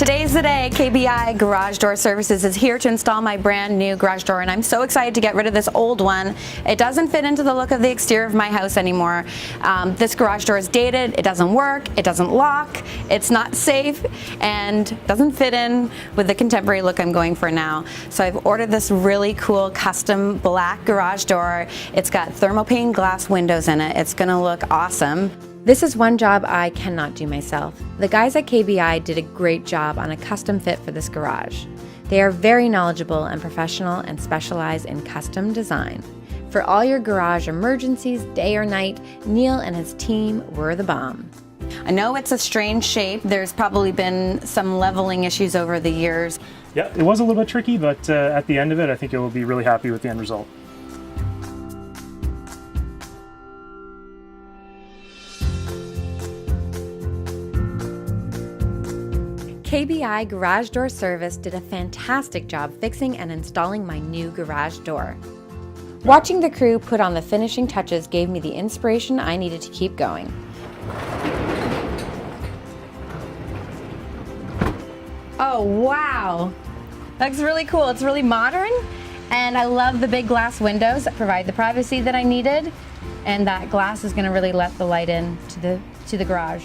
Today's the day. KBI Garage Door Services is here to install my brand new garage door, and I'm so excited to get rid of this old one. It doesn't fit into the look of the exterior of my house anymore. This garage door is dated, it doesn't work, it doesn't lock, it's not safe, and doesn't fit in with the contemporary look I'm going for now. So I've ordered this really cool custom black garage door. It's got thermopane glass windows in it. It's gonna look awesome. This is one job I cannot do myself. The guys at KBI did a great job on a custom fit for this garage. They are very knowledgeable and professional and specialize in custom design. For all your garage emergencies, day or night, Neil and his team were the bomb. I know it's a strange shape. There's probably been some leveling issues over the years. Yeah, it was a little bit tricky, but at the end of it, I think it will be really happy with the end result. KBI Garage Door Service did a fantastic job fixing and installing my new garage door. Watching the crew put on the finishing touches gave me the inspiration I needed to keep going. Oh wow, looks really cool. It's really modern, and I love the big glass windows that provide the privacy that I needed, and that glass is going to really let the light in to the garage.